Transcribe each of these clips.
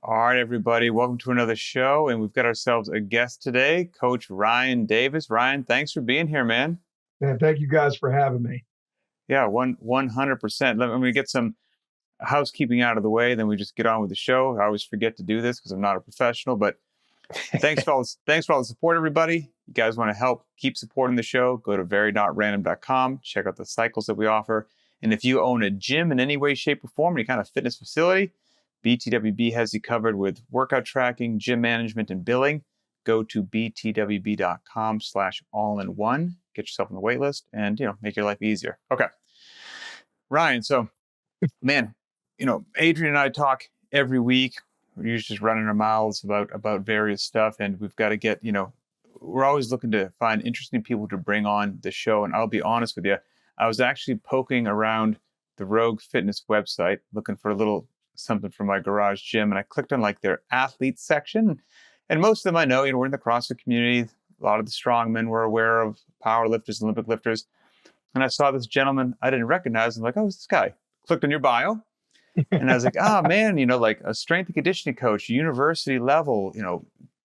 All right, everybody, welcome to another show. And we've got ourselves a guest today, Coach Ryan Davis. Ryan, thanks for being here, man. Man, thank you guys for having me. Yeah, 100%. Let me get some housekeeping out of the way, then we just get on with the show. I always forget to do this because I'm not a professional, but thanks for all the support, everybody. You guys want to help keep supporting the show, go to very.random.com, check out the cycles that we offer. And if you own a gym in any way, shape, or form, any kind of fitness facility, btwb has you covered with workout tracking, gym management, and billing. Go to btwb.com/all-in-one, get yourself on the wait list, and make your life easier. Okay, Ryan. So, man, Adrian and I talk every week. We're usually just running our mouths about various stuff, and we've got to get, we're always looking to find interesting people to bring on the show. And I'll be honest with you, I was actually poking around the Rogue Fitness website, looking for a little something for my garage gym, and I clicked on like their athletes section. And most of them I know, we're in the CrossFit community. A lot of the strongmen were aware of power lifters, Olympic lifters. And I saw this gentleman I didn't recognize. I'm like, oh, it's this guy. Clicked on your bio. And I was like, oh, man, like a strength and conditioning coach, university level,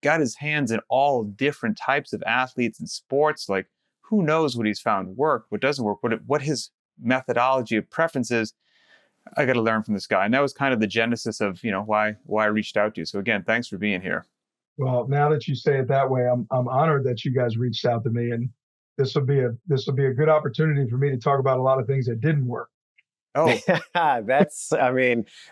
got his hands in all different types of athletes and sports. Like, who knows what he's found work, what doesn't work, what his methodology of preferences. I got to learn from this guy. And that was kind of the genesis of, why I reached out to you. So again, thanks for being here. Well, now that you say it that way, I'm honored that you guys reached out to me, and this will be a good opportunity for me to talk about a lot of things that didn't work. Oh,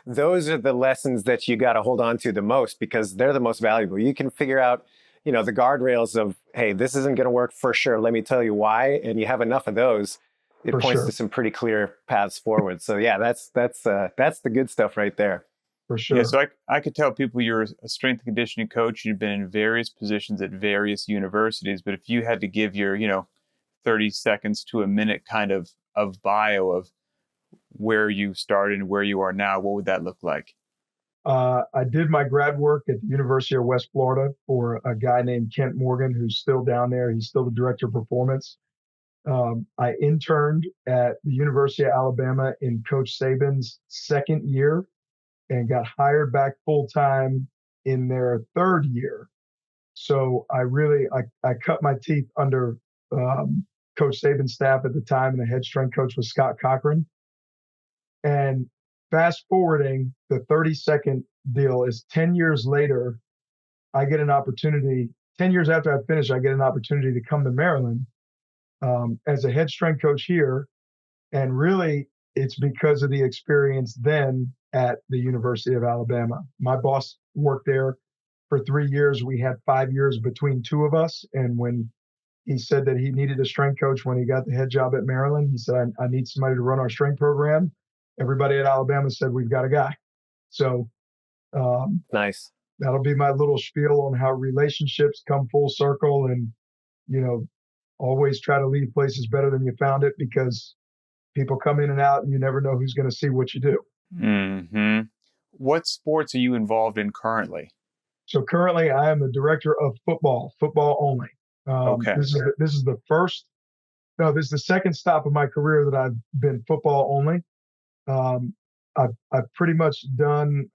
those are the lessons that you got to hold on to the most, because they're the most valuable. You can figure out, the guardrails of, hey, this isn't going to work for sure. Let me tell you why. And you have enough of those, it points to some pretty clear paths forward. So yeah, that's the good stuff right there. For sure. Yeah, so I could tell people you're a strength and conditioning coach. You've been in various positions at various universities, but if you had to give your, 30 seconds to a minute kind of bio of where you started and where you are now, what would that look like? I did my grad work at the University of West Florida for a guy named Kent Morgan, who's still down there. He's still the director of performance. I interned at the University of Alabama in Coach Saban's second year and got hired back full time in their third year. So I cut my teeth under Coach Saban's staff at the time, and the head strength coach was Scott Cochran. And fast forwarding, the 30-second deal is 10 years later, I get an opportunity. 10 years after I finish, I get an opportunity to come to Maryland as a head strength coach here. And really, it's because of the experience then at the University of Alabama. My boss worked there for 3 years. We had 5 years between two of us. And when he said that he needed a strength coach when he got the head job at Maryland, he said, I need somebody to run our strength program. Everybody at Alabama said, we've got a guy. So nice. That'll be my little spiel on how relationships come full circle, and, always try to leave places better than you found it, because people come in and out and you never know who's going to see what you do. Mm-hmm. What sports are you involved in currently? So currently I am the director of football only. Okay. This is the second stop of my career that I've been football only. I've pretty much been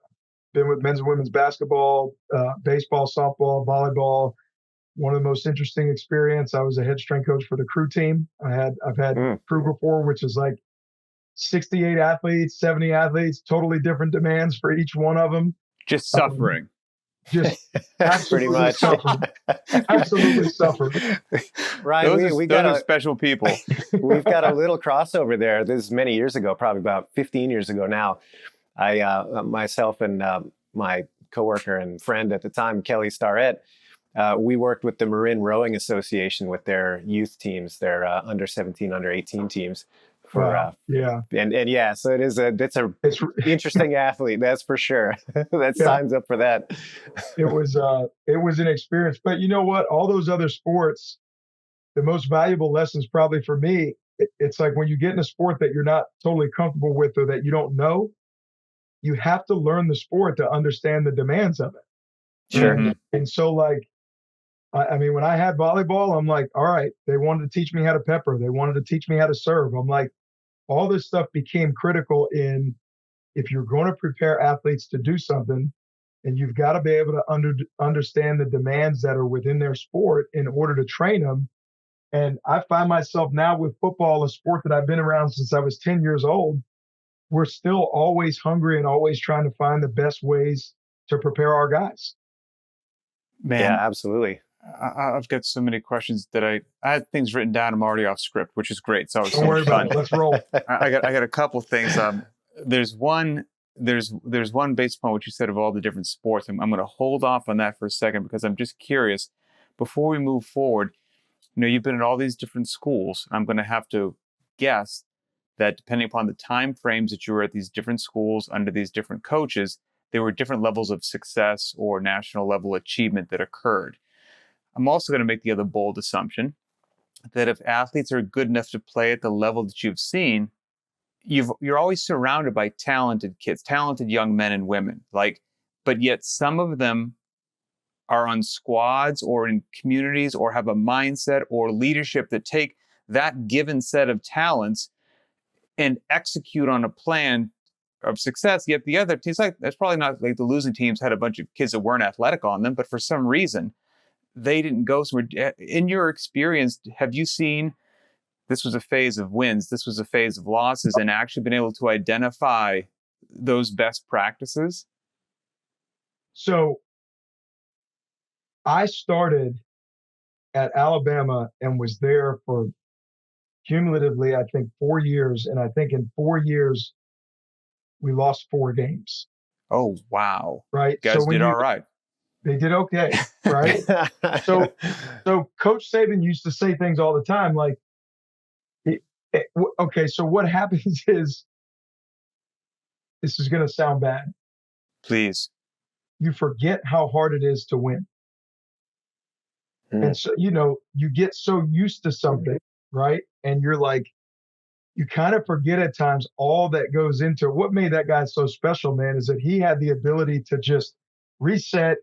with men's and women's basketball, baseball, softball, volleyball. One of the most interesting experience, I was a head strength coach for the crew team. I've had crew before, which is like 68 athletes, 70 athletes, totally different demands for each one of them. Just suffering. Just absolutely pretty much suffering. Absolutely suffering. Ryan, those are special people. We've got a little crossover there. This is many years ago, probably about 15 years ago now. I myself and my coworker and friend at the time, Kelly Starrett, we worked with the Marin Rowing Association with their youth teams, their under 17, under 18 teams. So it's a interesting athlete, that's for sure. Signs up for that. It was an experience, but you know what? All those other sports, the most valuable lessons probably for me, it's like when you get in a sport that you're not totally comfortable with or that you don't know, you have to learn the sport to understand the demands of it. Sure. And so like, I mean, when I had volleyball, I'm like, all right, they wanted to teach me how to pepper. They wanted to teach me how to serve. I'm like, all this stuff became critical in, if you're going to prepare athletes to do something, And you've got to be able to understand the demands that are within their sport in order to train them. And I find myself now with football, a sport that I've been around since I was 10 years old, we're still always hungry and always trying to find the best ways to prepare our guys. Man, yeah, absolutely. I've got so many questions that I had things written down. I'm already off script, which is great. So Don't worry about it. Let's roll. I got a couple things. There's one based upon what you said of all the different sports. I'm going to hold off on that for a second because I'm just curious. Before we move forward, you've been at all these different schools. I'm going to have to guess that depending upon the time frames that you were at these different schools under these different coaches, there were different levels of success or national level achievement that occurred. I'm also going to make the other bold assumption that if athletes are good enough to play at the level that you've seen, you're always surrounded by talented kids, talented young men and women. But yet some of them are on squads or in communities or have a mindset or leadership that take that given set of talents and execute on a plan of success. Yet the other teams, that's probably not like the losing teams had a bunch of kids that weren't athletic on them, but for some reason, they didn't go somewhere. In your experience, have you seen this was a phase of wins, this was a phase of losses, and actually been able to identify those best practices? So I started at Alabama and was there for cumulatively, I think, 4 years. And I think in 4 years, we lost 4 games. Oh, wow. Right. You guys did all right. They did okay, right? so Coach Saban used to say things all the time like, okay, so what happens is, this is going to sound bad. Please. You forget how hard it is to win. And so, you get so used to something, right? And you're like, you kind of forget at times all that goes into it. What made that guy so special, man, is that he had the ability to just reset,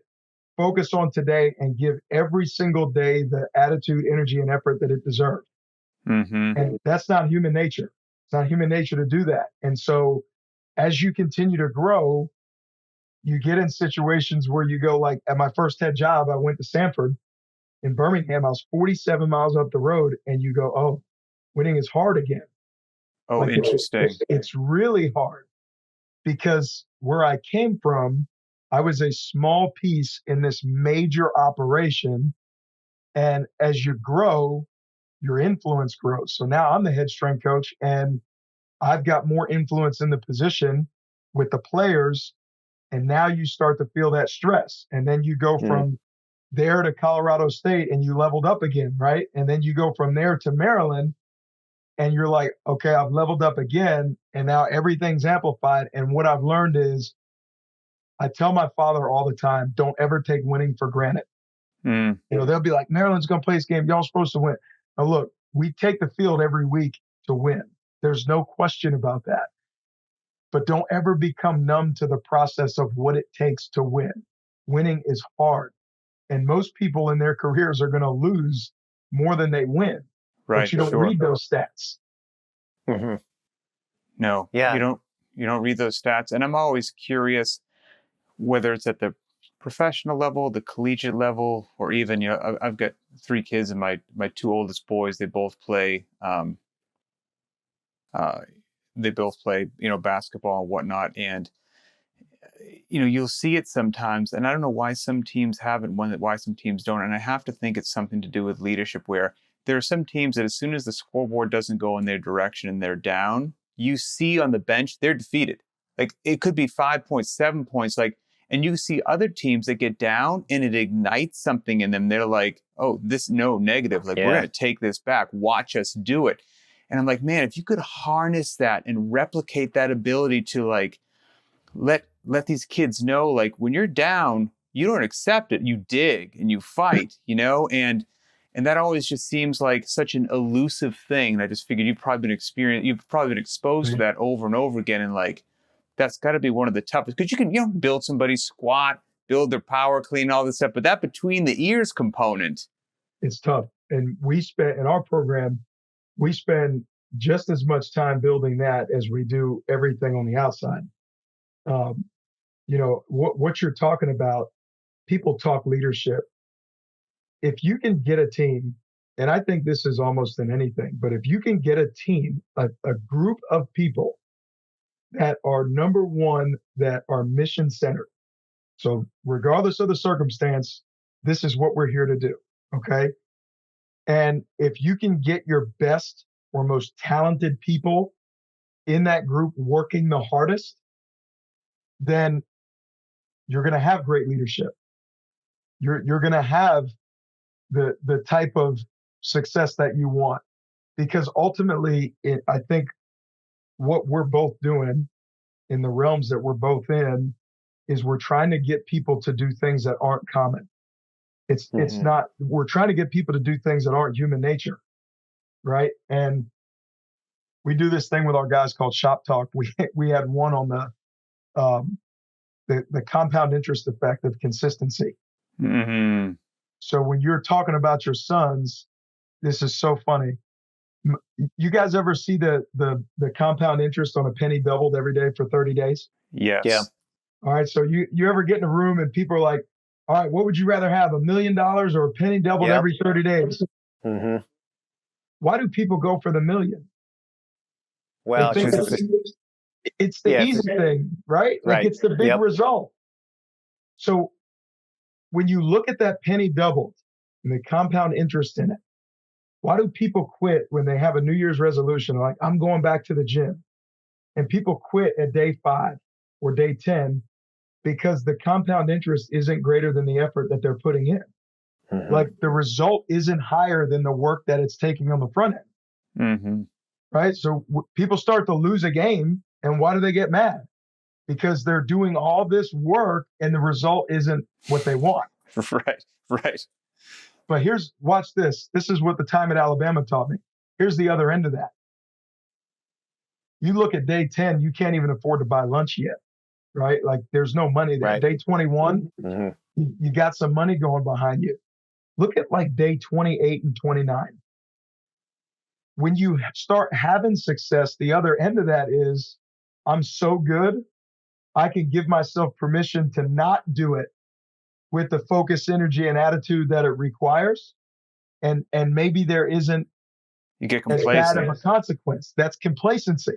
focus on today, and give every single day the attitude, energy, and effort that it deserved. Mm-hmm. And that's not human nature. It's not human nature to do that. And so as you continue to grow, you get in situations where you go, like at my first head job, I went to Sanford in Birmingham. I was 47 miles up the road, and you go, oh, winning is hard again. Oh, like, interesting. It's really hard because where I came from, I was a small piece in this major operation. And as you grow, your influence grows. So now I'm the head strength coach, and I've got more influence in the position with the players. And now you start to feel that stress. And then you go from there to Colorado State and you leveled up again, right? And then you go from there to Maryland and you're like, okay, I've leveled up again. And now everything's amplified. And what I've learned is, I tell my father all the time, don't ever take winning for granted. They'll be like, Maryland's going to play this game. Y'all supposed to win. Now, look, we take the field every week to win. There's no question about that. But don't ever become numb to the process of what it takes to win. Winning is hard. And most people in their careers are going to lose more than they win. Right. But you don't read those stats. Mm-hmm. No, yeah. You don't read those stats. And I'm always curious whether it's at the professional level, the collegiate level, or even, I've got 3 kids and my 2 oldest boys, they both play, basketball and whatnot. And, you'll see it sometimes. And I don't know why some teams have it, why some teams don't. And I have to think it's something to do with leadership, where there are some teams that as soon as the scoreboard doesn't go in their direction and they're down, you see on the bench, they're defeated. Like it could be 5 points, 7 points, and you see other teams that get down and it ignites something in them. They're like, oh, negative. We're going to take this back. Watch us do it. And I'm like, man, if you could harness that and replicate that ability to let these kids know, when you're down, you don't accept it. You dig and you fight, and that always just seems like such an elusive thing. And I just figured you've probably been exposed to that over and over again. And that's got to be one of the toughest, because you can, build somebody's squat, build their power clean, all this stuff. But that between the ears component, it's tough. And in our program, we spend just as much time building that as we do everything on the outside. what you're talking about, people talk leadership. If you can get a team, and I think this is almost in anything, but if you can get a team, a group of people that are, number one, that are mission centered. So regardless of the circumstance, this is what we're here to do. Okay. And if you can get your best or most talented people in that group working the hardest, then you're going to have great leadership. You're going to have the type of success that you want, because ultimately, I think what we're both doing in the realms that we're both in is we're trying to get people to do things that aren't common. It's not, we're trying to get people to do things that aren't human nature, right? And we do this thing with our guys called shop talk. We had one on the compound interest effect of consistency. Mm-hmm. So when you're talking about your sons, this is so funny. You guys ever see the compound interest on a penny doubled every day for 30 days? Yes. Yeah. All right. So you ever get in a room and people are like, all right, what would you rather have, $1 million or a penny doubled every 30 days? Mm-hmm. Why do people go for the million? Well, it's the easy thing, right? Like it's the big result. So when you look at that penny doubled and the compound interest in it, why do people quit when they have a New Year's resolution? Like, I'm going back to the gym. And people quit at day 5 or day 10 because the compound interest isn't greater than the effort that they're putting in. Mm-hmm. Like the result isn't higher than the work that it's taking on the front end. Mm-hmm. Right? So people start to lose a game. And why do they get mad? Because they're doing all this work and the result isn't what they want. Right. But watch this. This is what the time at Alabama taught me. Here's the other end of that. You look at day 10, you can't even afford to buy lunch yet, right? Like there's no money there. Right. Day 21, you got some money going behind you. Look at like day 28 and 29. When you start having success, the other end of that is, I'm so good, I can give myself permission to not do it with the focus, energy, and attitude that it requires. And maybe there isn't you get as bad of a consequence. That's complacency.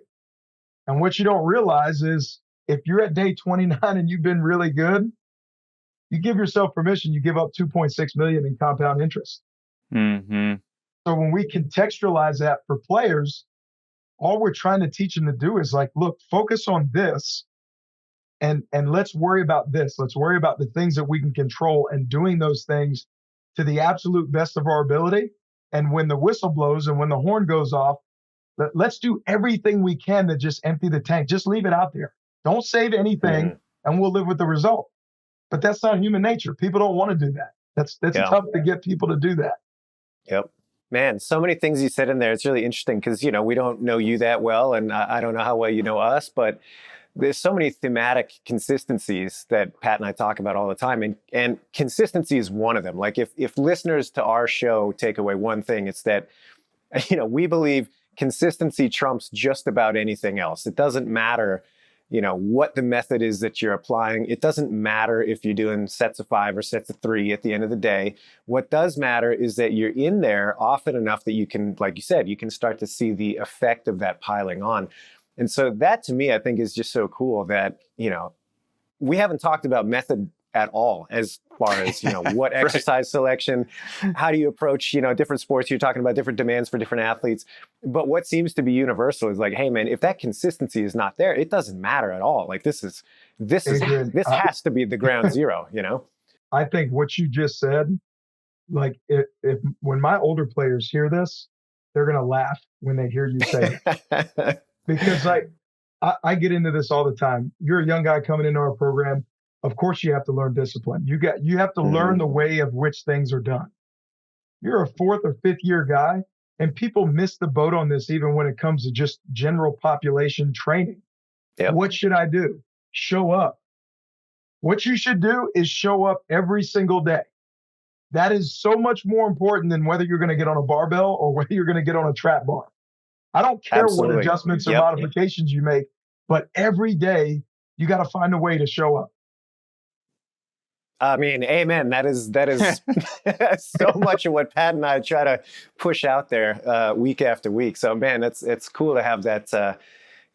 And what you don't realize is if you're at day 29 and you've been really good, you give yourself permission, you give up 2.6 million in compound interest. Mm-hmm. So when we contextualize that for players, all we're trying to teach them to do is like, look, focus on this and let's worry about this. Let's worry about the things that we can control and doing those things to the absolute best of our ability. And when the whistle blows and when the horn goes off, let's do everything we can to just empty the tank. Just leave it out there. Don't save anything and we'll live with the result. But that's not human nature. People don't want to do that. That's tough to get people to do that. Yep. Man, so many things you said in there. It's really interesting because, we don't know you that well and I don't know how well you know us, but there's so many thematic consistencies that Pat and I talk about all the time. And consistency is one of them. Like if listeners to our show take away one thing, it's that, we believe consistency trumps just about anything else. It doesn't matter, what the method is that you're applying. It doesn't matter if you're doing sets of 5 or sets of 3 at the end of the day. What does matter is that you're in there often enough that you can, like you said, you can start to see the effect of that piling on. And so that to me, I think is just so cool that, we haven't talked about method at all as far as, what exercise selection, how do you approach, different sports. You're talking about different demands for different athletes. But what seems to be universal is like, hey, man, if that consistency is not there, it doesn't matter at all. Like this Adrian, has to be the ground zero, I think what you just said, like if when my older players hear this, they're going to laugh when they hear you say it. Because I get into this all the time. You're a young guy coming into our program. Of course you have to learn discipline. You have to learn the way of which things are done. You're a 4th or 5th year guy, and people miss the boat on this even when it comes to just general population training. Yep. What should I do? Show up. What you should do is show up every single day. That is so much more important than whether you're going to get on a barbell or whether you're going to get on a trap bar. I don't care what adjustments or modifications you make, but every day you got to find a way to show up. I mean, amen. That is so much of what Pat and I try to push out there week after week. So man, it's cool to have that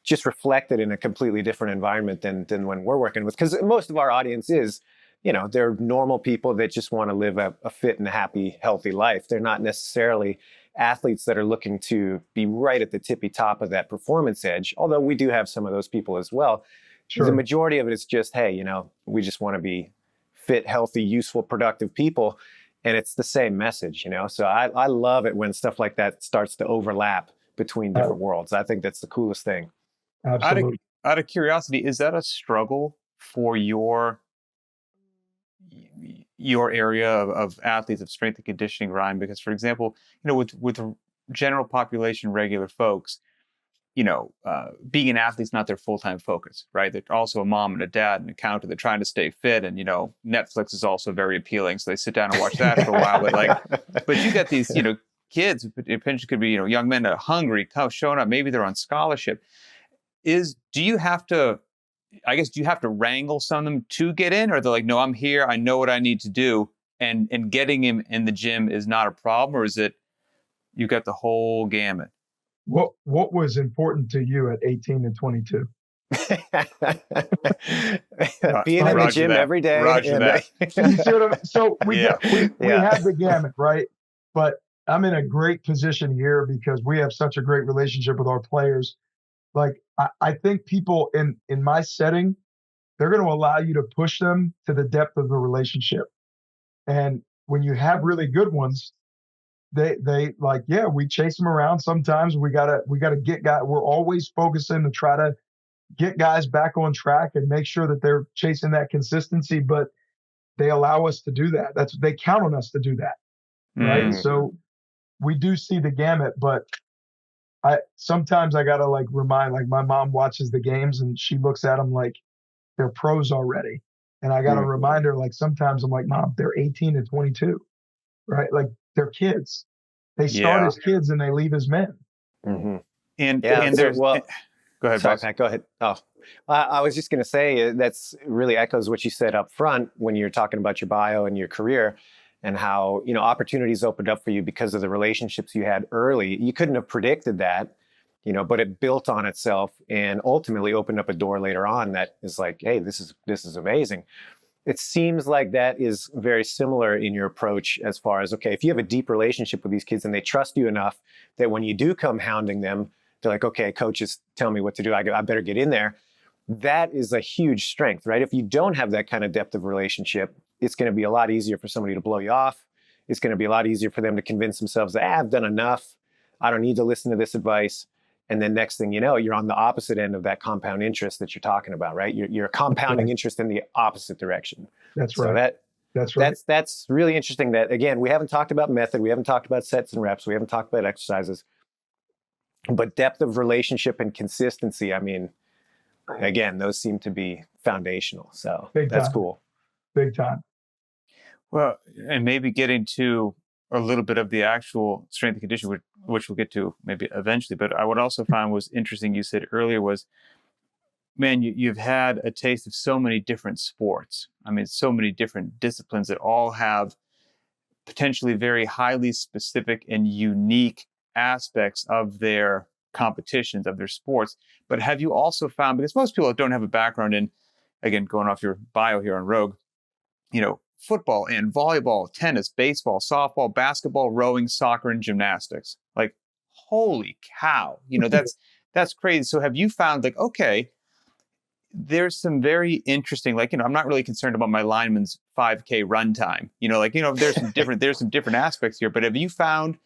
just reflected in a completely different environment than when we're working with, because most of our audience is, they're normal people that just want to live a fit and happy, healthy life. They're not necessarily athletes that are looking to be right at the tippy top of that performance edge, although we do have some of those people as well. Sure. The majority of it is just, hey, we just want to be fit, healthy, useful, productive people. And it's the same message, So I love it when stuff like that starts to overlap between different worlds. I think that's the coolest thing. Absolutely. Out of curiosity, is that a struggle for your area of athletes, of strength and conditioning, Ryan? Because, for example, with general population, regular folks, being an athlete's not their full-time focus, right? They're also a mom and a dad and an accountant. They're trying to stay fit, and Netflix is also very appealing, so they sit down and watch that for a while. But you get these, kids. It could be young men that are hungry, showing up. Maybe they're on scholarship. Do you have to wrangle some of them to get in, or they're like, no, I'm here, I know what I need to do, and getting him in the gym is not a problem, or is it you got the whole gamut? What was important to you at 18 and 22? Being in the gym every day. Roger that. You see what I mean? So we have the gamut, right? But I'm in a great position here because we have such a great relationship with our players. Like I think people in my setting, they're going to allow you to push them to the depth of the relationship. And when you have really good ones, they we chase them around. Sometimes we gotta get guys. We're always focusing to try to get guys back on track and make sure that they're chasing that consistency. But they allow us to do that. They count on us to do that, right? So we do see the gamut, but sometimes I gotta remind, my mom watches the games and she looks at them like they're pros already, and I gotta remind her, sometimes I'm like, Mom, they're 18 and 22, right? Like they're kids. They start as kids and they leave as men. Mm-hmm. And there's go ahead, sorry, boss. Pat, go ahead. Oh, I was just going to say that's really echoes what you said up front when you're talking about your bio and your career, and how opportunities opened up for you because of the relationships you had early. You couldn't have predicted that, but it built on itself and ultimately opened up a door later on that is like, hey, this is amazing. It seems like that is very similar in your approach as far as, okay, if you have a deep relationship with these kids and they trust you enough that when you do come hounding them, they're like, okay, coach is telling me what to do. I better get in there. That is a huge strength, right? If you don't have that kind of depth of relationship, it's going to be a lot easier for somebody to blow you off. It's going to be a lot easier for them to convince themselves that I've done enough. I don't need to listen to this advice. And then next thing you know, you're on the opposite end of that compound interest that you're talking about, right? You're compounding interest in the opposite direction. That's right. So that's really interesting. That again, we haven't talked about method, we haven't talked about sets and reps, we haven't talked about exercises, but depth of relationship and consistency. I mean, again, those seem to be foundational. So that's cool. Big time. Well, and maybe getting to a little bit of the actual strength and conditioning, which we'll get to maybe eventually. But I would also find was interesting, you said earlier, was, man, you've had a taste of so many different sports. I mean, so many different disciplines that all have potentially very highly specific and unique aspects of their competitions, of their sports. But have you also found, because most people don't have a background in, again, going off your bio here on Rogue, football and volleyball, tennis, baseball, softball, basketball, rowing, soccer, and gymnastics. Like, holy cow, that's crazy. So have you found okay, there's some very interesting, I'm not really concerned about my lineman's 5K run time, there's some different aspects here, but have you found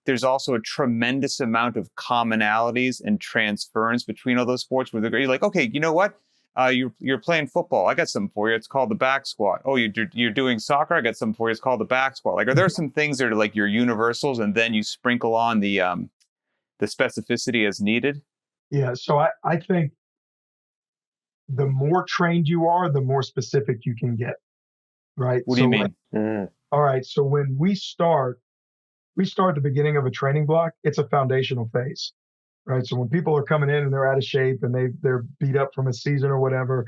there's also a tremendous amount of commonalities and transference between all those sports where you're like, okay, you know what? You're playing football. I got something for you. It's called the back squat. Oh, you're doing soccer. I got something for you. It's called the back squat. Are there some things that are like your universals, and then you sprinkle on the specificity as needed? Yeah. So I think the more trained you are, the more specific you can get. Right. What do you mean? All right. So when we start at the beginning of a training block. It's a foundational phase. Right. So when people are coming in and they're out of shape and they're beat up from a season or whatever,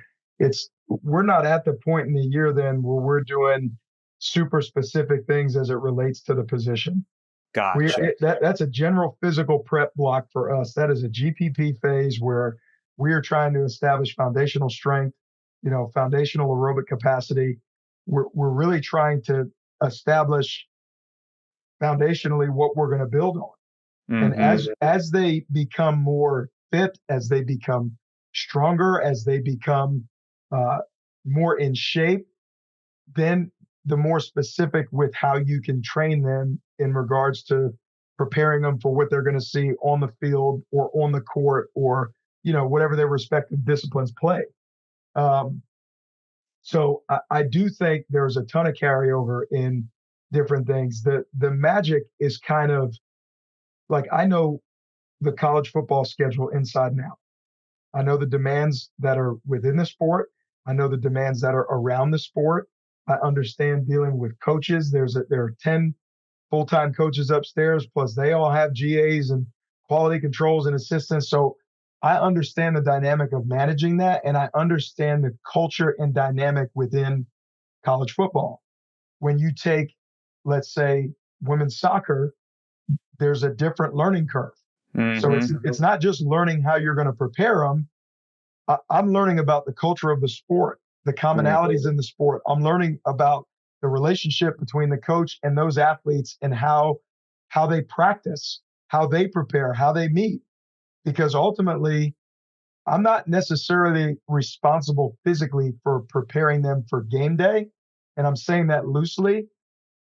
we're not at the point in the year then where we're doing super specific things as it relates to the position. Gotcha. That's a general physical prep block for us. That is a GPP phase where we are trying to establish foundational strength, foundational aerobic capacity. We're really trying to establish foundationally what we're going to build on. And as they become more fit, as they become stronger, as they become more in shape, then the more specific with how you can train them in regards to preparing them for what they're going to see on the field or on the court or, whatever their respective disciplines play. So I do think there's a ton of carryover in different things. The magic is kind of like, I know the college football schedule inside and out. I know the demands that are within the sport. I know the demands that are around the sport. I understand dealing with coaches. There are 10 full-time coaches upstairs, plus they all have GAs and quality controls and assistants. So I understand the dynamic of managing that, and I understand the culture and dynamic within college football. When you take, let's say, women's soccer, there's a different learning curve. So it's not just learning how you're going to prepare them. I'm learning about the culture of the sport, the commonalities in the sport. I'm learning about the relationship between the coach and those athletes and how they practice, how they prepare, how they meet. Because ultimately, I'm not necessarily responsible physically for preparing them for game day. And I'm saying that loosely.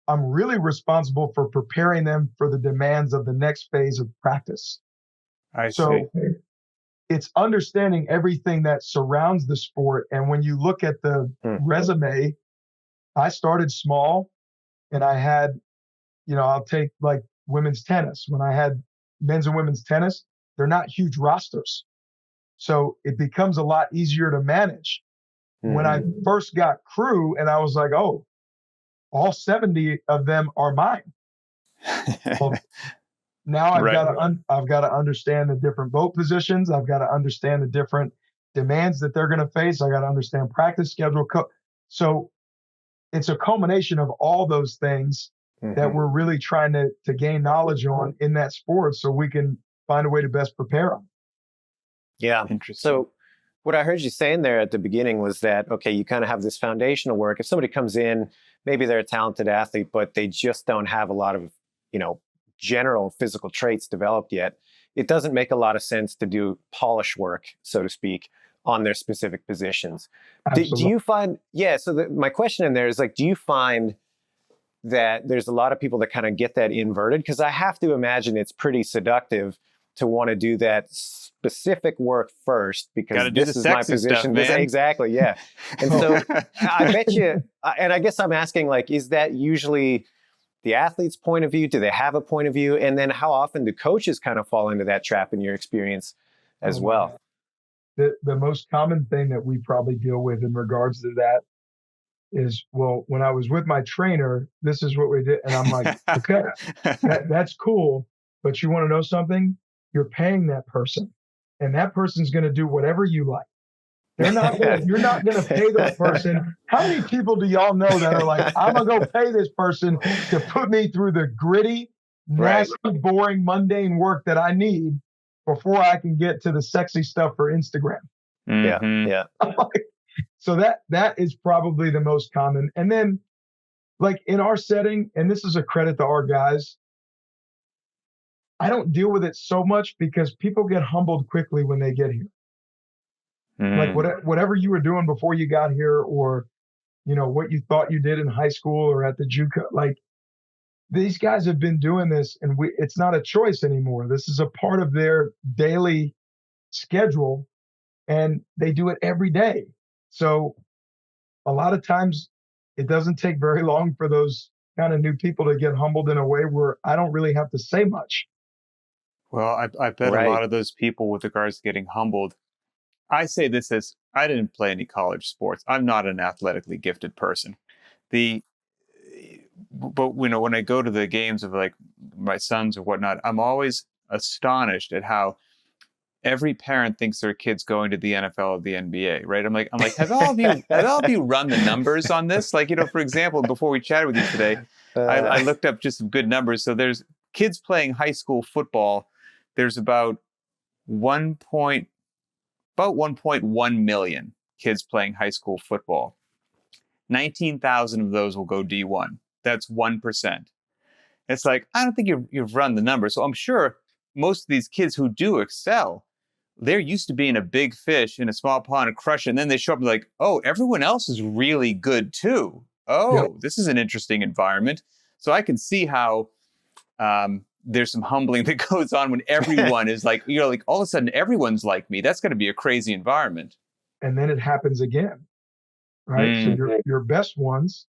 I'm really responsible for preparing them for the demands of the next phase of practice. I see. It's understanding everything that surrounds the sport. And when you look at the resume, I started small and I had, I'll take like women's tennis. When I had men's and women's tennis, they're not huge rosters. So it becomes a lot easier to manage. When I first got crew and I was like, oh, all 70 of them are mine. Well, now I've got to understand the different boat positions. I've got to understand the different demands that they're going to face. I got to understand practice schedule. So it's a culmination of all those things that we're really trying to gain knowledge on in that sport so we can find a way to best prepare them. Yeah. Interesting. So what I heard you saying there at the beginning was that, okay, you kind of have this foundational work. If somebody comes in, maybe they're a talented athlete, but they just don't have a lot of, general physical traits developed yet. It doesn't make a lot of sense to do polish work, so to speak, on their specific positions. Do you find, so my question in there is like, do you find that there's a lot of people that kind of get that inverted? Because I have to imagine it's pretty seductive to want to do that specific work first because this is my position. Exactly, yeah. And so I bet you, and I guess I'm asking, like, is that usually the athlete's point of view? Do they have a point of view? And then how often do coaches kind of fall into that trap in your experience as well? The most common thing that we probably deal with in regards to that is, well, when I was with my trainer, this is what we did. And I'm like, okay, that's cool. But you want to know something? You're paying that person and that person's going to do whatever you like. You're not going to pay that person. How many people do y'all know that are like, I'm going to go pay this person to put me through the gritty, nasty, boring, mundane work that I need before I can get to the sexy stuff for Instagram? Yeah. So that is probably the most common. And then like in our setting, and this is a credit to our guys, I don't deal with it so much because people get humbled quickly when they get here. Like whatever you were doing before you got here, or, what you thought you did in high school or at the JUCO, like these guys have been doing this and it's not a choice anymore. This is a part of their daily schedule and they do it every day. So a lot of times it doesn't take very long for those kind of new people to get humbled in a way where I don't really have to say much. Well, I bet a lot of those people with regards to getting humbled, I say this as I didn't play any college sports. I'm not an athletically gifted person. But when I go to the games of like my sons or whatnot, I'm always astonished at how every parent thinks their kid's going to the NFL or the NBA, right? I'm like, have all of you run the numbers on this? Like, for example, before we chatted with you today, I looked up just some good numbers. So there's kids playing high school football. There's about 1.1 million kids playing high school football. 19,000 of those will go D1. That's 1%. It's like, I don't think you've run the numbers. So I'm sure most of these kids who do excel, they're used to being a big fish in a small pond and crush it. And then they show up and like, oh, everyone else is really good too. Oh, This is an interesting environment. So I can see how there's some humbling that goes on when everyone is like, like all of a sudden everyone's like me. That's going to be a crazy environment. And then it happens again, right? So your best ones,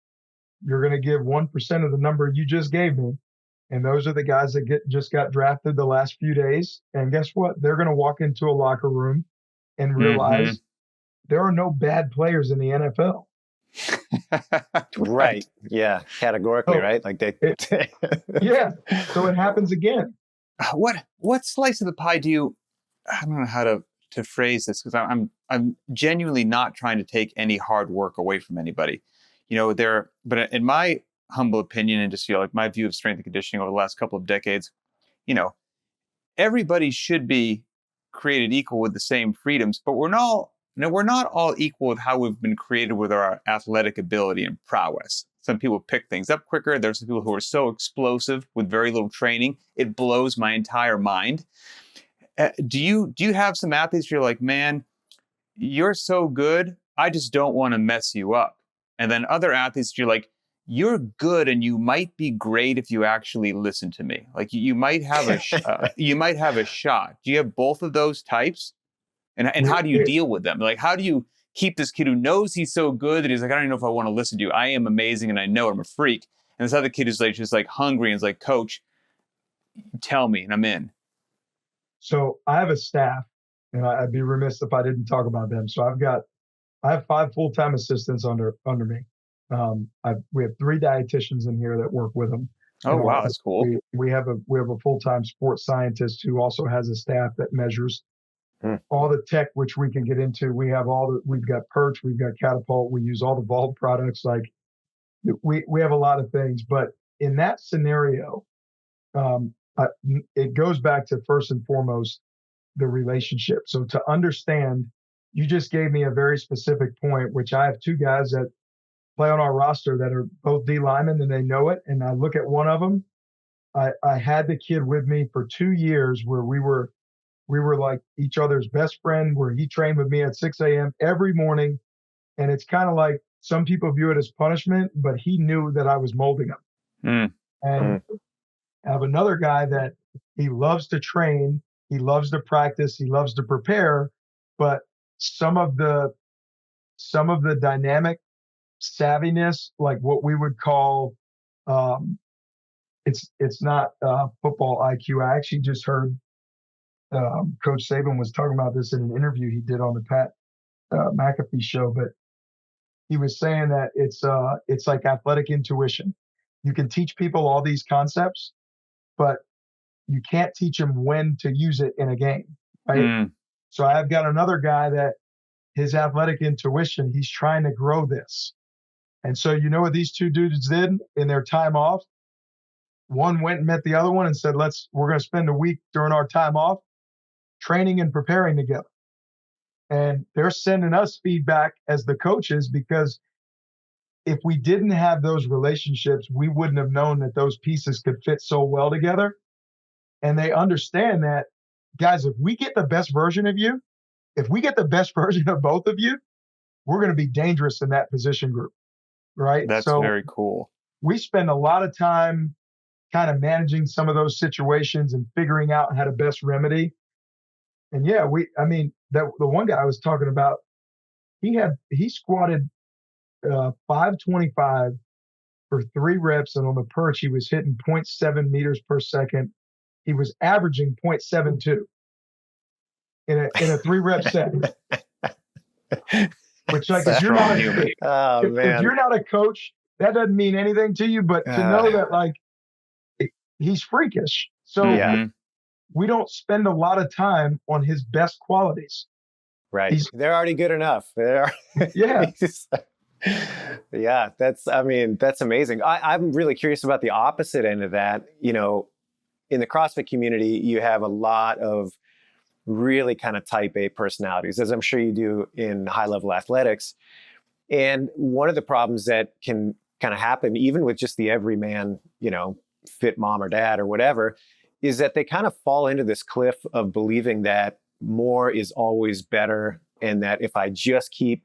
you're going to give 1% of the number you just gave me. And those are the guys that just got drafted the last few days. And guess what? They're going to walk into a locker room and realize there are no bad players in the NFL. Right. Yeah. Categorically, right? Like yeah. So it happens again. What slice of the pie do you? I don't know how to phrase this, because I'm genuinely not trying to take any hard work away from anybody. But in my humble opinion, and just like my view of strength and conditioning over the last couple of decades, everybody should be created equal with the same freedoms, but we're not all equal with how we've been created with our athletic ability and prowess. Some people pick things up quicker. There's some people who are so explosive with very little training. It blows my entire mind. Do you have some athletes where you're like, man, you're so good, I just don't want to mess you up? And then other athletes, you're like, you're good and you might be great if you actually listen to me. Like you might have a shot. Do you have both of those types? And how do you deal with them? Like, how do you keep this kid who knows he's so good that he's like, I don't even know if I want to listen to you. I am amazing and I know I'm a freak. And this other kid is like, just like hungry and is like, coach, tell me, and I'm in. So I have a staff, and I'd be remiss if I didn't talk about them. So I have 5 full-time assistants under me. We have 3 dietitians in here that work with them. Oh, wow, that's cool. We have a full-time sports scientist who also has a staff that measures all the tech, which we can get into. We've got Perch, we've got Catapult, we use all the Vault products. Like we have a lot of things, but in that scenario, it goes back to first and foremost the relationship. So to understand, you just gave me a very specific point, which I have 2 guys that play on our roster that are both D linemen and they know it. And I look at one of them. I had the kid with me for 2 years where we were like each other's best friend, where he trained with me at 6 a.m. every morning. And it's kind of like some people view it as punishment, but he knew that I was molding him. And I have another guy that he loves to train, he loves to practice, he loves to prepare, but some of the dynamic savviness, like what we would call, it's not football IQ. I actually just heard Coach Saban was talking about this in an interview he did on the Pat McAfee show, but he was saying that it's like athletic intuition. You can teach people all these concepts, but you can't teach them when to use it in a game, right? So I've got another guy that his athletic intuition, he's trying to grow this. And so you know what these 2 dudes did in their time off? One went and met the other one and said, we're going to spend a week during our time off training and preparing together. And they're sending us feedback as the coaches, because if we didn't have those relationships, we wouldn't have known that those pieces could fit so well together. And they understand that, guys, if we get the best version of you, if we get the best version of both of you, we're going to be dangerous in that position group, right? That's very cool. We spend a lot of time kind of managing some of those situations and figuring out how to best remedy. And yeah, the one guy I was talking about, he squatted 525 for 3 reps, and on the perch he was hitting 0.7 meters per second. He was averaging 0.72 in a 3-rep set. Which, like, if you're not a coach, that doesn't mean anything to you. But to know that, like, he's freakish. So we don't spend a lot of time on his best qualities. Right. They're already good enough. Yeah. Yeah, that's amazing. I'm really curious about the opposite end of that. You know, in the CrossFit community, you have a lot of really kind of type A personalities, as I'm sure you do in high level athletics. And one of the problems that can kind of happen, even with just the everyman, you know, fit mom or dad or whatever, is that they kind of fall into this cliff of believing that more is always better. And that if I just keep,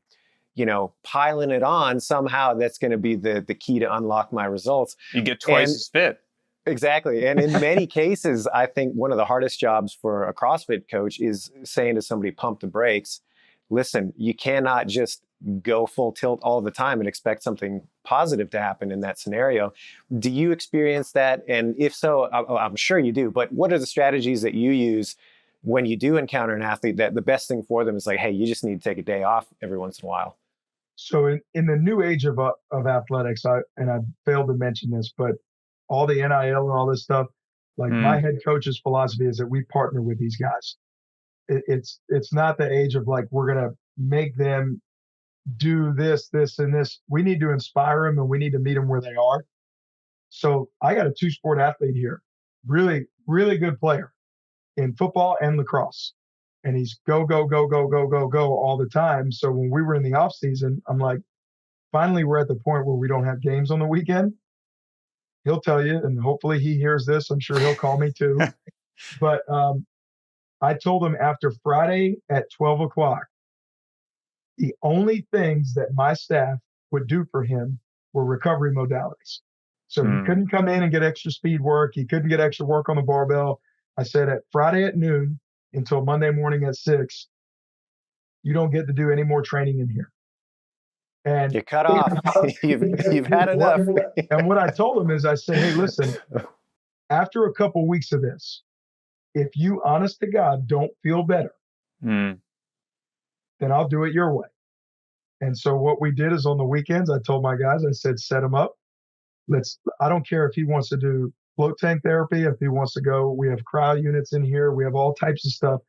you know, piling it on, somehow that's going to be the key to unlock my results. You get twice as fit. Exactly. And in many cases, I think one of the hardest jobs for a CrossFit coach is saying to somebody, pump the brakes. Listen, you cannot just go full tilt all the time and expect something positive to happen in that scenario. Do you experience that? And if so, I'm sure you do, but what are the strategies that you use when you do encounter an athlete that the best thing for them is like, hey, you just need to take a day off every once in a while? So in the new age of athletics, I failed to mention this, but all the NIL and all this stuff, like my head coach's philosophy is that we partner with these guys. It's not the age of like, we're going to make them do this, and this. We need to inspire them and we need to meet them where they are. So I got a 2-sport athlete here, really, really good player in football and lacrosse. And he's go all the time. So when we were in the off season, I'm like, finally, we're at the point where we don't have games on the weekend. He'll tell you, and hopefully he hears this. I'm sure he'll call me too. But I told him after Friday at 12 o'clock, the only things that my staff would do for him were recovery modalities. So he couldn't come in and get extra speed work. He couldn't get extra work on the barbell. I said at Friday at noon until Monday morning at 6, you don't get to do any more training in here. And you're cut off. you've had enough. And what I told him is I said, hey, listen, after a couple weeks of this, if you honest to God don't feel better, then I'll do it your way. And so what we did is on the weekends, I told my guys, I said, set him up. I don't care if he wants to do float tank therapy, if he wants to go, we have cryo units in here. We have all types of stuff.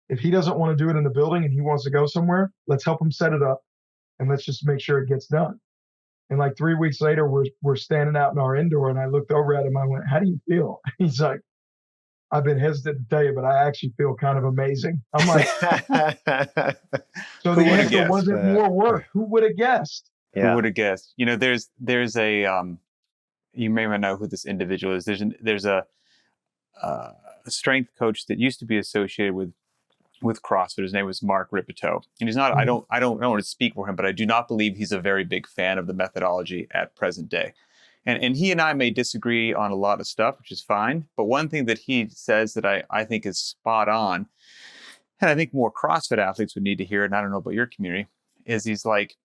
If he doesn't want to do it in the building and he wants to go somewhere, let's help him set it up and let's just make sure it gets done. And like 3 weeks later, we're standing out in our indoor and I looked over at him. I went, how do you feel? He's like, I've been hesitant to tell you, but I actually feel kind of amazing. I'm like, so the answer wasn't more work. Who would have guessed? Yeah. Who would have guessed? You know, there's a, you may not know who this individual is. There's a strength coach that used to be associated with CrossFit. His name was Mark Ripito. And he's not, I don't want to speak for him, but I do not believe he's a very big fan of the methodology at present day. And he and I may disagree on a lot of stuff, which is fine. But one thing that he says that I think is spot on, and I think more CrossFit athletes would need to hear it, and I don't know about your community, is he's like,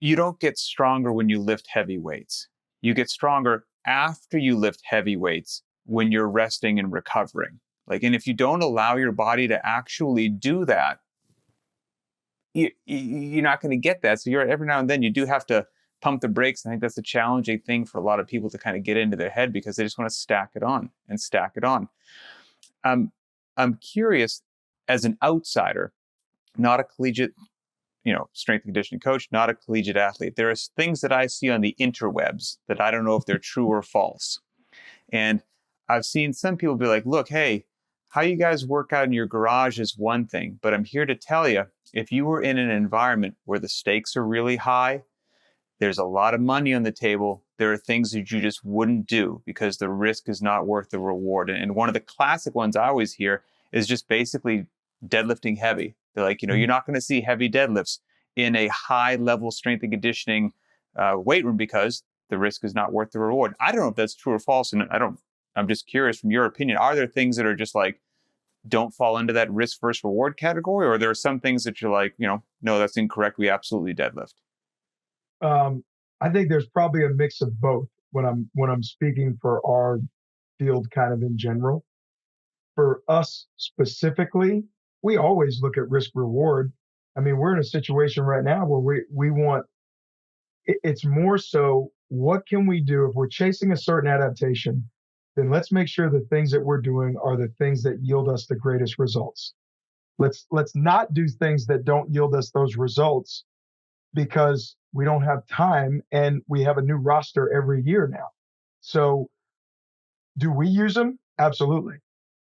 you don't get stronger when you lift heavy weights. You get stronger after you lift heavy weights when you're resting and recovering. Like, and if you don't allow your body to actually do that, you're not going to get that. So every now and then you do have to pump the brakes. I think that's a challenging thing for a lot of people to kind of get into their head because they just want to stack it on and stack it on. I'm curious, as an outsider, not a collegiate, strength and conditioning coach, not a collegiate athlete. There are things that I see on the interwebs that I don't know if they're true or false. And I've seen some people be like, look, hey, how you guys work out in your garage is one thing, but I'm here to tell you, if you were in an environment where the stakes are really high, there's a lot of money on the table, there are things that you just wouldn't do because the risk is not worth the reward. And one of the classic ones I always hear is just basically deadlifting heavy. They're like, you're not going to see heavy deadlifts in a high level strength and conditioning weight room because the risk is not worth the reward. I don't know if that's true or false. And I'm just curious from your opinion, are there things that are just like, don't fall into that risk versus reward category? Or there are some things that you're like, no, that's incorrect. We absolutely deadlift. I think there's probably a mix of both when I'm speaking for our field kind of in general. For us specifically, we always look at risk reward. I mean, we're in a situation right now where we want, it's more so, what can we do if we're chasing a certain adaptation? then let's make sure the things that we're doing are the things that yield us the greatest results. Let's not do things that don't yield us those results because we don't have time and we have a new roster every year now. So do we use them? Absolutely.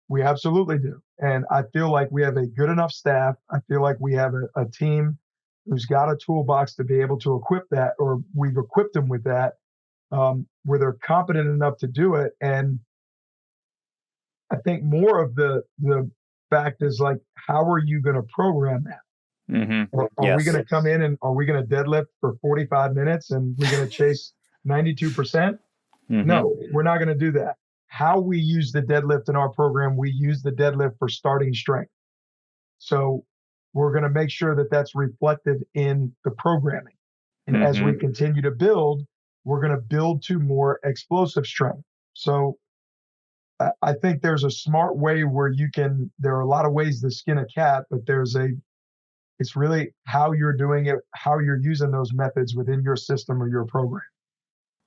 We absolutely do. And I feel like we have a good enough staff. I feel like we have a team who's got a toolbox to be able to equip that, or we've equipped them with that, where they're competent enough to do it. And I think more of the fact is like, how are you going to program that? Mm-hmm. Are we going to come in and are we going to deadlift for 45 minutes and we're going to chase 92%? Mm-hmm. No, we're not going to do that. How we use the deadlift in our program, we use the deadlift for starting strength. So we're going to make sure that that's reflected in the programming. And as we continue to build, we're going to build to more explosive strength. So I think there's a smart way where there are a lot of ways to skin a cat, but it's really how you're doing it, how you're using those methods within your system or your program.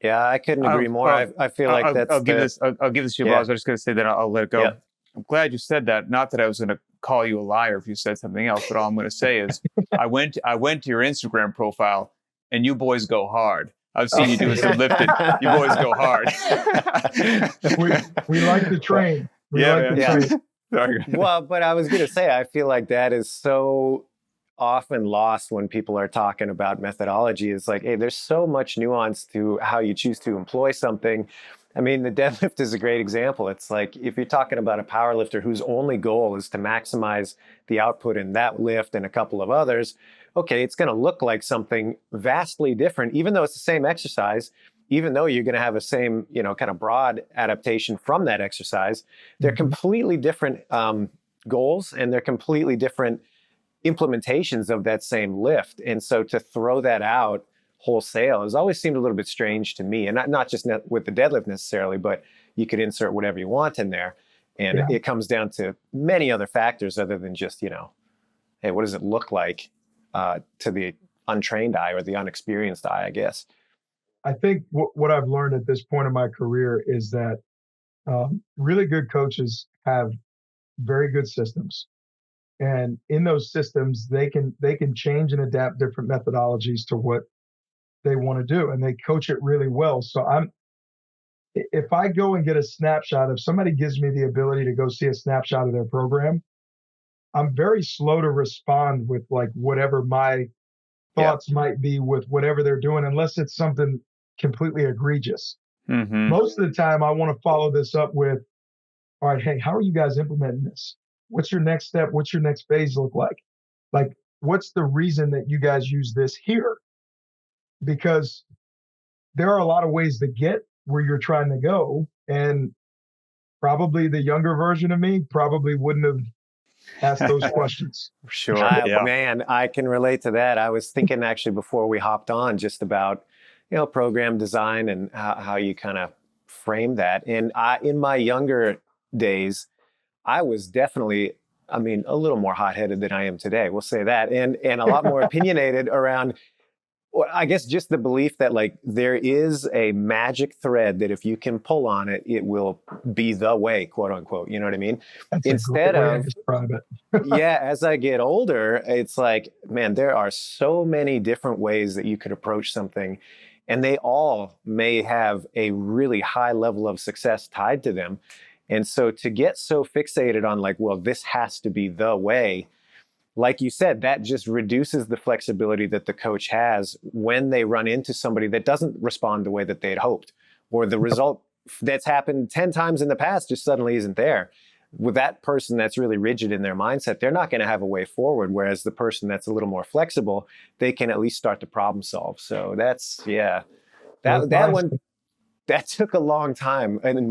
Yeah, I couldn't agree more. I feel like I'll give this to you, Boz. I'm just going to say that I'll let it go. Yeah. I'm glad you said that. Not that I was going to call you a liar if you said something else, but all I'm going to say is I went to your Instagram profile and you boys go hard. I've seen you doing some lifting. You boys go hard. we like to train. Train. Well, but I was going to say, I feel like that is so often lost when people are talking about methodology. It's like, hey, there's so much nuance to how you choose to employ something. I mean, the deadlift is a great example. It's like if you're talking about a power lifter whose only goal is to maximize the output in that lift and a couple of others, okay, it's going to look like something vastly different, even though it's the same exercise, even though you're going to have a same, kind of broad adaptation from that exercise. They're completely different goals, and they're completely different implementations of that same lift. And so to throw that out wholesale has always seemed a little bit strange to me. And not just with the deadlift necessarily, but you could insert whatever you want in there. And it comes down to many other factors other than just, hey, what does it look like to the untrained eye or the unexperienced eye, I guess. I think what I've learned at this point in my career is that really good coaches have very good systems. And in those systems, they can change and adapt different methodologies to what they want to do, and they coach it really well. So if I go and get a snapshot, if somebody gives me the ability to go see a snapshot of their program, I'm very slow to respond with like whatever my thoughts might be with whatever they're doing, unless it's something completely egregious. Most of the time, I want to follow this up with, all right, hey, how are you guys implementing this? What's your next step? What's your next phase look like? Like, what's the reason that you guys use this here? Because there are a lot of ways to get where you're trying to go. And probably the younger version of me probably wouldn't have asked those questions. Sure. Man, I can relate to that. I was thinking actually before we hopped on just about, program design and how you kind of frame that. And in my younger days, I was definitely, a little more hot-headed than I am today. We'll say that. And a lot more opinionated around, I guess, just the belief that like there is a magic thread that if you can pull on it, it will be the way, quote unquote. You know what I mean? That's Instead a great way of, to describe it. as I get older, it's like, man, there are so many different ways that you could approach something, and they all may have a really high level of success tied to them. And so to get so fixated on like, well, this has to be the way, like you said, that just reduces the flexibility that the coach has when they run into somebody that doesn't respond the way that they had hoped, or the result that's happened 10 times in the past just suddenly isn't there. With that person that's really rigid in their mindset, they're not going to have a way forward. Whereas the person that's a little more flexible, they can at least start to problem solve. So that's, that one, that took a long time. And in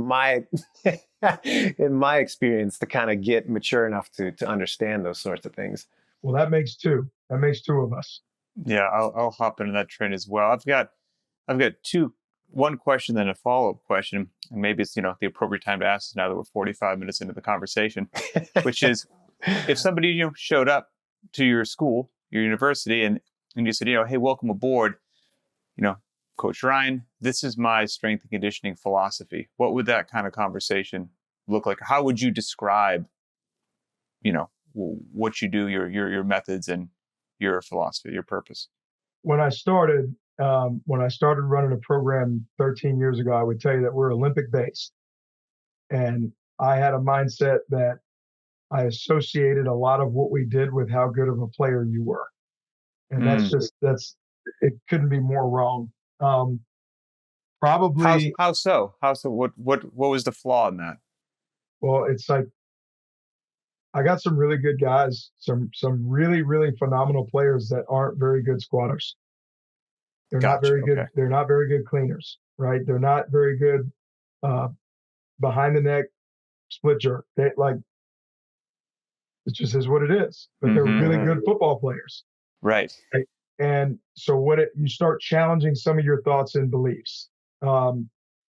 my experience to kind of get mature enough to understand those sorts of things. Well, that makes two. That makes two of us. Yeah, I'll hop into that train as well. I've got one question, then a follow-up question, and maybe it's the appropriate time to ask this now that we're 45 minutes into the conversation, which is if somebody showed up to your school, your university, and you said, hey, welcome aboard, Coach Ryan, this is my strength and conditioning philosophy. What would that kind of conversation look like? How would you describe, what you do, your methods and your philosophy, your purpose? When I started running a program 13 years ago, I would tell you that we're Olympic based. And I had a mindset that I associated a lot of what we did with how good of a player you were. And it couldn't be more wrong. Probably. How so? What was the flaw in that? Well, it's like, I got some really good guys, some really, really phenomenal players that aren't very good squatters. They're not very good. Okay. They're not very good cleaners, right? They're not very good behind the neck split jerk. It just is what it is. But they're really good football players. Right. And so you start challenging some of your thoughts and beliefs. A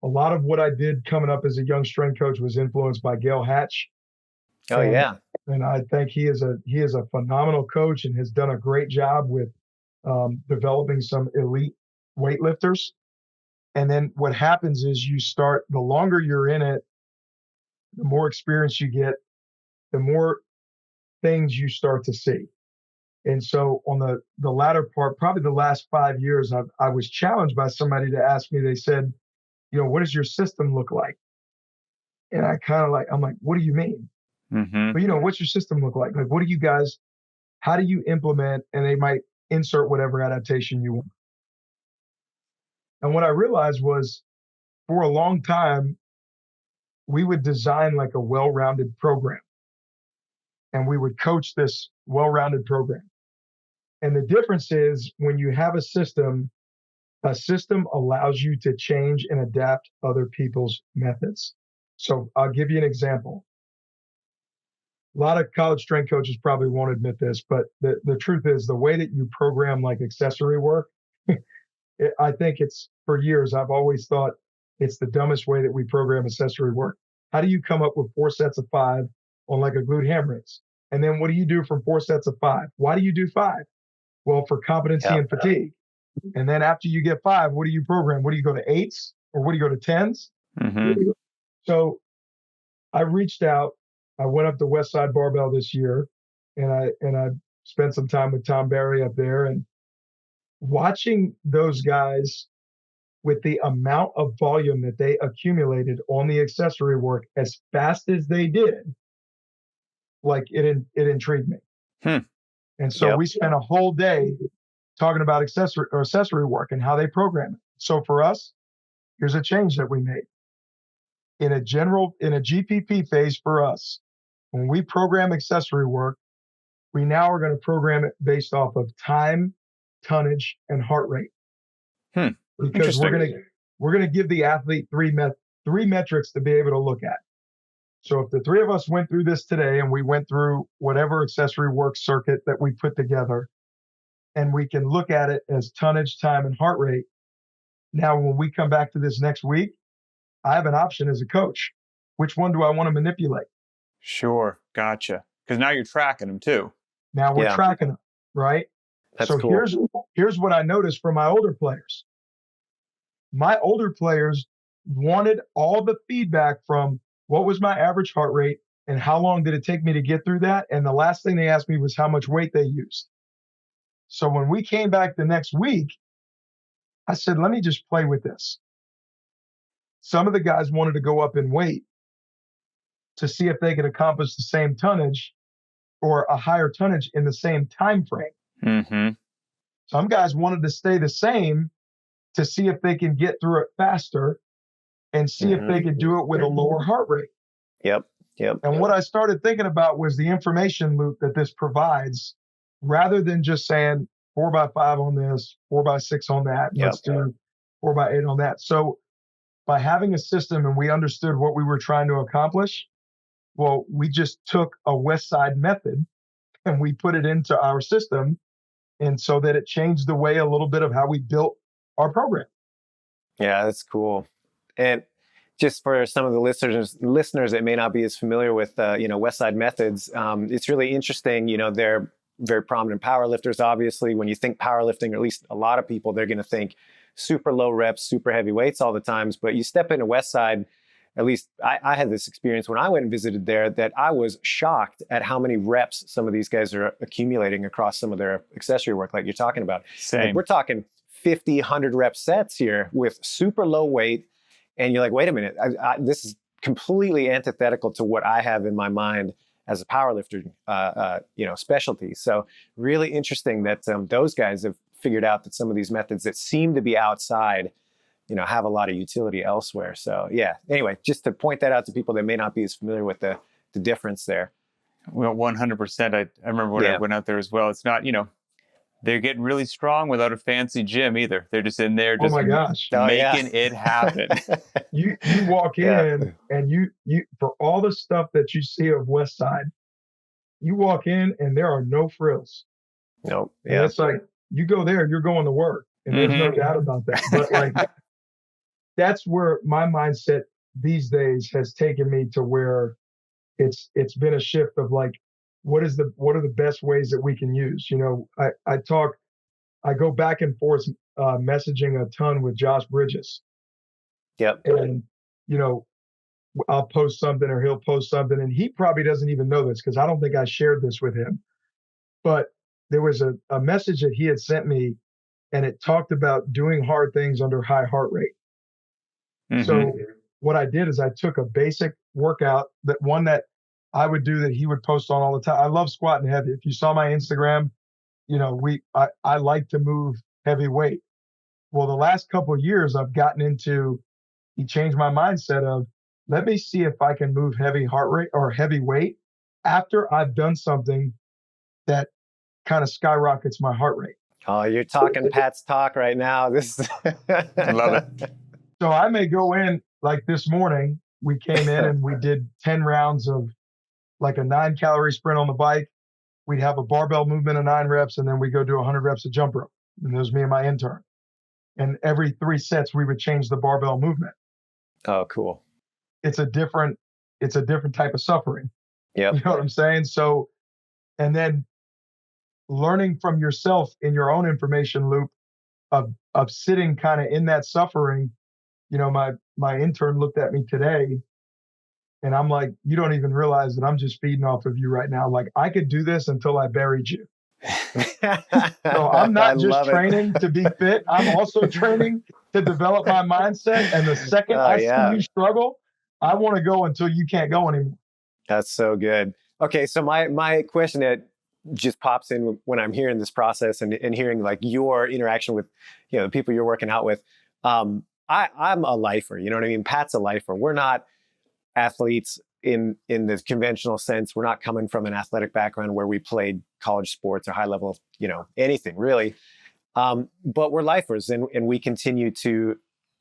lot of what I did coming up as a young strength coach was influenced by Gail Hatch. And I think he is a phenomenal coach and has done a great job with developing some elite weightlifters. And then what happens is the longer you're in it, the more experience you get, the more things you start to see. And so on the latter part, probably the last 5 years, I was challenged by somebody to ask me, they said, what does your system look like? And I'm like, what do you mean? But what's your system look like? Like, how do you implement? And they might insert whatever adaptation you want. And what I realized was, for a long time, we would design like a well-rounded program. And we would coach this well-rounded program. And the difference is, when you have a system allows you to change and adapt other people's methods. So I'll give you an example. A lot of college strength coaches probably won't admit this, but the truth is, the way that you program like accessory work, I think for years, I've always thought it's the dumbest way that we program accessory work. How do you come up with 4 sets of 5 on like a glute ham raise? And then what do you do from 4 sets of 5? Why do you do 5? Well, for competency and fatigue. And then after you get 5, what do you program? What do you go to 8s or what do you go to 10s? So I reached out. I went up to Westside Barbell this year, and I spent some time with Tom Barry up there, and watching those guys with the amount of volume that they accumulated on the accessory work as fast as they did, like it intrigued me. And so we spent a whole day talking about accessory work and how they program it. So for us, here's a change that we made. In a GPP phase for us, when we program accessory work, we now are going to program it based off of time, tonnage, and heart rate. Because we're going to give the athlete three metrics to be able to look at. So if the 3 of us went through this today and we went through whatever accessory work circuit that we put together, and we can look at it as tonnage, time, and heart rate. Now, when we come back to this next week, I have an option as a coach. Which one do I want to manipulate? Sure. Gotcha. Because now you're tracking them too. Now we're tracking them, right? That's cool. Here's what I noticed for my older players. My older players wanted all the feedback from what was my average heart rate and how long did it take me to get through that. And the last thing they asked me was how much weight they used. So when we came back the next week, I said, let me just play with this. Some of the guys wanted to go up in weight to see if they could accomplish the same tonnage or a higher tonnage in the same time frame. Some guys wanted to stay the same to see if they can get through it faster and see if they could do it with a lower heart rate. Yep. And what I started thinking about was the information loop that this provides, rather than just saying 4x5 on this, 4x6 on that, let's do 4x8 on that. So by having a system and we understood what we were trying to accomplish, well, we just took a West Side method and we put it into our system. And so that it changed the way a little bit of how we built our program. Yeah, that's cool. And just for some of the listeners that may not be as familiar with, West Side methods, it's really interesting. They're very prominent powerlifters. Obviously, when you think powerlifting, or at least a lot of people, they're going to think super low reps, super heavy weights all the times. But you step into Westside, at least I had this experience when I went and visited there, that I was shocked at how many reps some of these guys are accumulating across some of their accessory work, like you're talking about. Same. Like we're talking 50, 100 rep sets here with super low weight. And you're like, wait a minute, this is completely antithetical to what I have in my mind as a powerlifter, specialty. So really interesting that those guys have figured out that some of these methods that seem to be outside, have a lot of utility elsewhere. So yeah, anyway, just to point that out to people that may not be as familiar with the difference there. Well, 100%. I remember when I went out there as well. It's not, they're getting really strong without a fancy gym either. They're just in there just making it happen. You walk in and you for all the stuff that you see of Westside, you walk in and there are no frills. Nope. Yeah. And it's like you go there, you're going to work. And there's no doubt about that. But like that's where my mindset these days has taken me to where it's been a shift of like, what are the best ways that we can use? I go back and forth messaging a ton with Josh Bridges. Yep. And, I'll post something or he'll post something, and he probably doesn't even know this because I don't think I shared this with him. But there was a message that he had sent me, and it talked about doing hard things under high heart rate. Mm-hmm. So what I did is I took a basic workout, that I would do that he would post on all the time. I love squatting heavy. If you saw my Instagram, I like to move heavy weight. Well, the last couple of years I've gotten into, he changed my mindset of, let me see if I can move heavy heart rate or heavy weight after I've done something that kind of skyrockets my heart rate. Oh, you're talking Pat's talk right now. I love it. So I may go in, like this morning, we came in and we did 10 rounds of like a 9-calorie sprint on the bike. We'd have a barbell movement of 9 reps, and then we go do 100 reps of jump rope. And there's me and my intern. And every 3 sets, we would change the barbell movement. Oh, cool. It's a different type of suffering. Yeah. You know what I'm saying? So, and then learning from yourself in your own information loop of sitting kind of in that suffering. My intern looked at me today and I'm like, you don't even realize that I'm just feeding off of you right now. Like I could do this until I buried you. So I'm not just training to be fit. I'm also training to develop my mindset. And the second I see you struggle, I want to go until you can't go anymore. That's so good. Okay. So my question that just pops in when I'm hearing this process and hearing like your interaction with, the people you're working out with. I'm a lifer, you know what I mean? Pat's a lifer. We're not athletes in the conventional sense. We're not coming from an athletic background where we played college sports or high level, anything really. But we're lifers and we continue to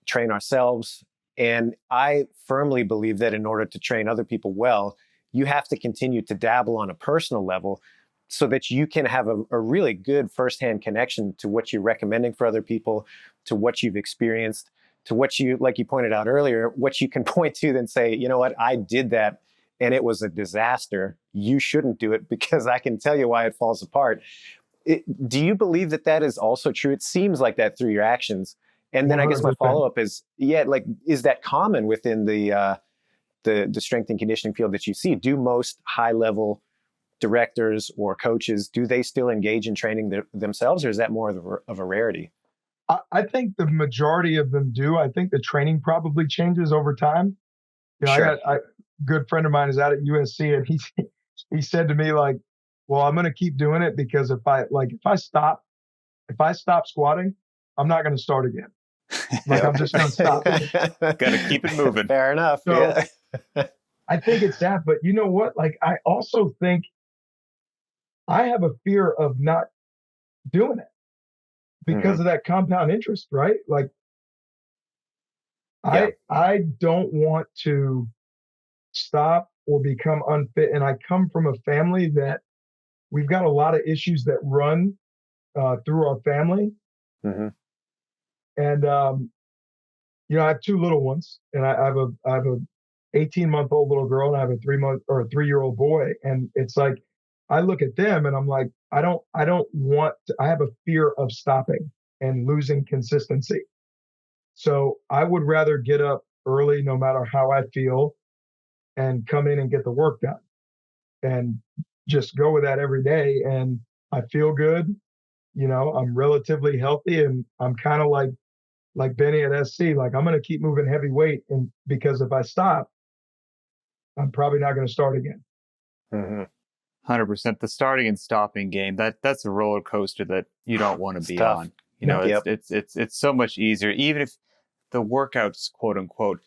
train ourselves. And I firmly believe that in order to train other people well, you have to continue to dabble on a personal level so that you can have a really good firsthand connection to what you're recommending for other people, to what you've experienced, to what you, like you pointed out earlier, what you can point to then say, you know what, I did that and it was a disaster. You shouldn't do it because I can tell you why it falls apart. Do you believe that is also true? It seems like that through your actions. And then 100%. I guess my follow-up is, is that common within the strength and conditioning field that you see? Do most high-level directors or coaches, do they still engage in training themselves, or is that more of a rarity? I think the majority of them do. I think the training probably changes over time. Sure. A good friend of mine is out at USC, and he said to me like, well, I'm going to keep doing it because if I stop squatting, I'm not going to start again. Like I'm just going to stop. Got to keep it moving. Fair enough. So, I think it's that, but you know what? Like I also think I have a fear of not doing it because of that compound interest, right? Like I don't want to stop or become unfit. And I come from a family that we've got a lot of issues that run through our family. Mm-hmm. And, I have 2 little ones, and I have a 18-month-old little girl, and I have a 3-year-old boy. And it's like, I look at them and I'm like, I have a fear of stopping and losing consistency. So I would rather get up early, no matter how I feel, and come in and get the work done and just go with that every day. And I feel good. I'm relatively healthy, and I'm kind of like Benny at SC. Like, I'm going to keep moving heavy weight, and because if I stop, I'm probably not going to start again. Mm-hmm. 100%. The starting and stopping game, that's a roller coaster that you don't want to be tough. on. It's Yep. it's so much easier, even if the workout's quote unquote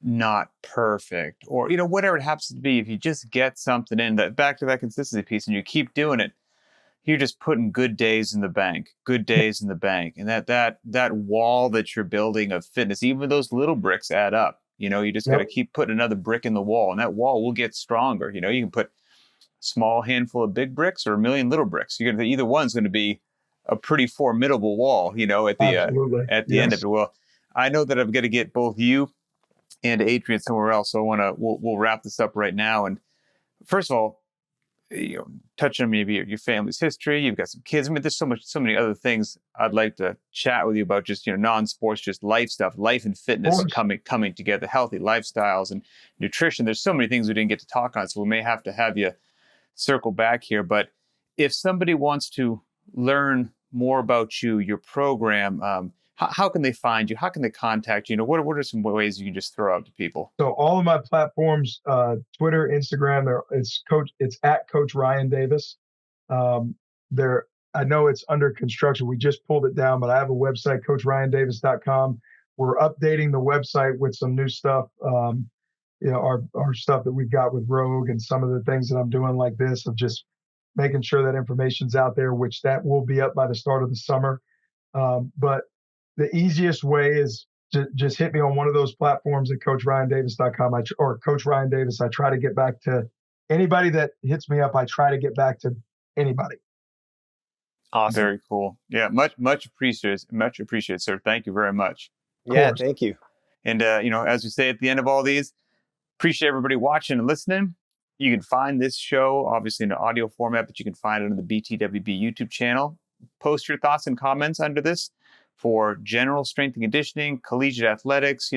not perfect, or whatever it happens to be. If you just get something in, that back to that consistency piece, and you keep doing it, you're just putting good days in the bank, and that wall that you're building of fitness, even those little bricks add up. You just got to Yep. keep putting another brick in the wall, and that wall will get stronger. You can put small handful of big bricks or a million little bricks. Either one's going to be a pretty formidable wall, Absolutely. at the end of Yes. it. Well, I know that I'm going to get both you and Adrian somewhere else, so we'll wrap this up right now. And first of all, touch on maybe your family's history. You've got some kids. I mean, there's so many other things I'd like to chat with you about. Just non-sports, just life stuff, life and fitness coming together, healthy lifestyles and nutrition. There's so many things we didn't get to talk on, so we may have to have you circle back here. But if somebody wants to learn more about you, your program, how can they find you? How can they contact you? What are some ways you can just throw out to people? So all of my platforms, Twitter, Instagram, it's at Coach Ryan Davis. There, I know it's under construction. We just pulled it down, but I have a website, coachryandavis.com. We're updating the website with some new stuff. Our stuff that we've got with Rogue, and some of the things that I'm doing like this, of just making sure that information's out there, which that will be up by the start of the summer. But the easiest way is just hit me on one of those platforms at coachryandavis.com or Coach Ryan Davis. I try to get back to anybody that hits me up. I try to get back to anybody. Awesome. Very cool. Yeah, much appreciated. Much appreciated, sir. Thank you very much. Yeah, thank you. And as we say at the end of all these, appreciate everybody watching and listening. You can find this show obviously in an audio format, but you can find it on the btwb YouTube channel. Post your thoughts and comments under this for general strength and conditioning, collegiate athletics,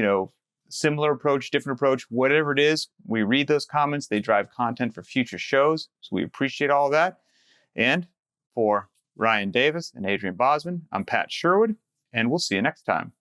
similar approach, different approach, whatever it is. We read those comments. They drive content for future shows. So we appreciate all of that. And for Ryan Davis and Adrian Bosman, I'm Pat Sherwood, and we'll see you next time.